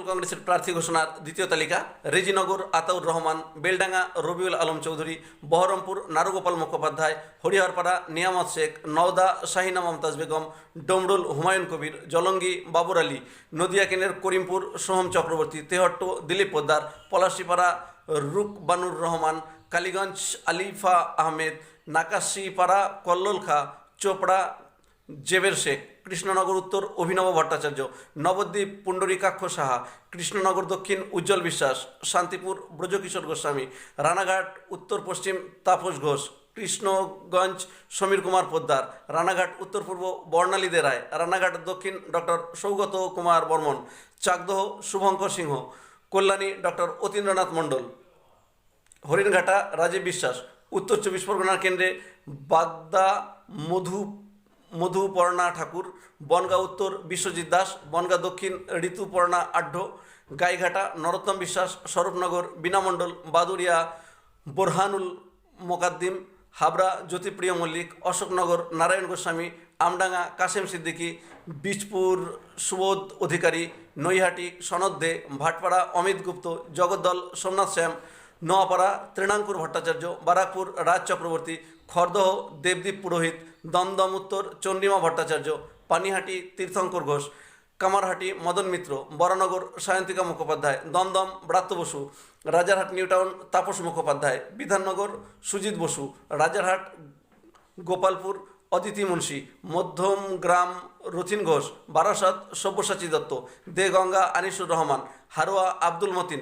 কংগ্রেসের প্রার্থী ঘোষণার দ্বিতীয় তালিকা। রেজিনগর আতাউর রহমান, বেলডাঙ্গা রবিউল আলম চৌধুরী, বহরমপুর নারুগোপাল মুখোপাধ্যায়, হরিহরপাড়া নিয়ামত শেখ, নওদা শাহিনা মমতাজ বেগম, ডমরুল হুমায়ুন কবির, জলঙ্গি বাবুর আলী, নদিয়া কেনের করিমপুর সোহম চক্রবর্তী, তেহট্ট দিলীপ পোদ্দার, পলাশীপাড়া রুকবানুর রহমান, কালীগঞ্জ আলিফা আহমেদ, নাকাশিপাড়া কল্লোল খা, চোপড়া জেবের শেখ, কৃষ্ণনগর উত্তর অভিনব ভট্টাচার্য, নবদ্বীপ পুণ্ডরীকাক্ষ সাহা, কৃষ্ণনগর দক্ষিণ উজ্জ্বল বিশ্বাস, শান্তিপুর ব্রজকিশোর গোস্বামী, রানাঘাট উত্তর পশ্চিম তাপস ঘোষ, কৃষ্ণগঞ্জ সমীর কুমার পোদ্দার, রানাঘাট উত্তর পূর্ব বর্ণালী দে রায়, রানাঘাট দক্ষিণ ডক্টর সৌগত কুমার বর্মন, চাকদহ শুভঙ্কর সিংহ, কল্যাণী ডক্টর অতীন্দ্রনাথ মণ্ডল, হরিণঘাটা রাজীব বিশ্বাস, উত্তর চব্বিশ পরগনার কেন্দ্রে বাগদা মধুপর্ণা ঠাকুর, বনগাঁ উত্তর বিশ্বজিৎ দাস, বনগাঁ দক্ষিণ ঋতুপর্ণা আঢ্য, গাইঘাটা নরোত্তম বিশ্বাস, স্বরূপনগর বীণা মণ্ডল, বাদুড়িয়া বোরহানুল মোকাদ্দিম, হাবড়া জ্যোতিপ্রিয় মল্লিক, অশোকনগর নারায়ণ গোস্বামী, আমডাঙ্গা কাশেম সিদ্দিকী, বীজপুর সুবোধ অধিকারী, নৈহাটি সনদ দে, ভাটপাড়া অমিত গুপ্ত, জগদ্দল সোমনাথ শ্যাম, নোয়াপাড়া তৃণাঙ্কুর ভট্টাচার্য, বারাকপুর রাজ চক্রবর্তী, খড়দহ দেবদীপ পুরোহিত, দমদম উত্তর চন্দ্রিমা ভট্টাচার্য, পানিহাটি তীর্থঙ্কর ঘোষ, কামারহাটি মদন মিত্র, বরানগর সায়ন্তিকা মুখোপাধ্যায়, দমদম ব্রাত্য বসু, রাজারহাট নিউটাউন তাপস মুখোপাধ্যায়, বিধাননগর সুজিত বসু, রাজারহাট গোপালপুর অদিতি মুন্সি, মধ্যমগ্রাম রথিন ঘোষ, বারাসত সব্যসাচী দত্ত, দেগঙ্গা আনিসুর রহমান, হারোয়া আব্দুল মতিন,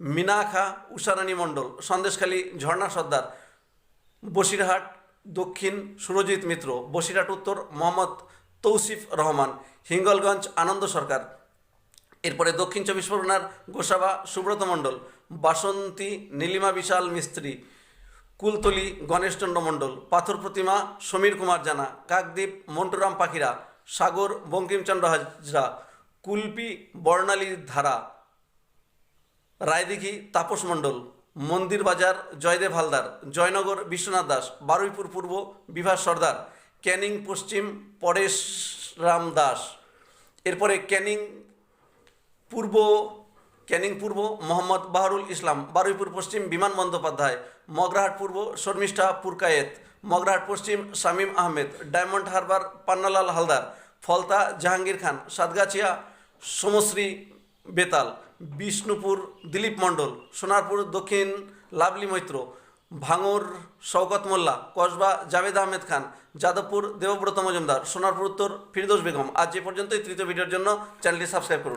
মিনাখা উষারানী মণ্ডল, সন্দেশখালী ঝর্ণা সর্দার, বসিরহাট দক্ষিণ সুরজিৎ মিত্র, বসিরহাট উত্তর মোহাম্মদ তৌসিফ রহমান, হিঙ্গলগঞ্জ আনন্দ সরকার। এরপরে দক্ষিণ চব্বিশ পরগনার গোসাবা সুব্রত মণ্ডল, বাসন্তী নীলিমা বিশাল মিস্ত্রি, কুলতলি গণেশচন্দ্র মণ্ডল, পাথর প্রতিমা সমীর কুমার জানা, কাকদ্বীপ মন্টুরাম পাখিরা, সাগর বঙ্কিমচন্দ্র হাজরা, কুলপি বর্ণালী ধারা, রায়দিঘি তাপস মণ্ডল, মন্দির বাজার জয়দেব হালদার, জয়নগর বিশ্বনাথ দাস, বারুইপুর পূর্ব বিভাস সর্দার, ক্যানিং পশ্চিম পরেশ রাম দাস। এরপরে ক্যানিং পূর্ব মোহাম্মদ বাহরুল ইসলাম, বারুইপুর পশ্চিম বিমান বন্দ্যোপাধ্যায়, মগরাহাট পূর্ব শর্মিষ্ঠা পুরকায়েত, মগরাহাট পশ্চিম শামীম আহমেদ, ডায়মন্ড হারবার পান্নালাল হালদার, ফলতা জাহাঙ্গীর খান, সাতগাছিয়া সোমশ্রী বেতাল, বিষ্ণুপুর দিলীপ মণ্ডল, সোনারপুর দক্ষিণ লাভলি মৈত্র, ভাঙর শওকত মোল্লা, কসবা জাভেদ আহমেদ খান, যাদবপুর দেবব্রত মজুমদার, সোনারপুর উত্তর ফিরদৌস বেগম। আজ যে পর্যন্তই। তৃতীয় ভিডিওর জন্য চ্যানেলটি সাবস্ক্রাইব করুন।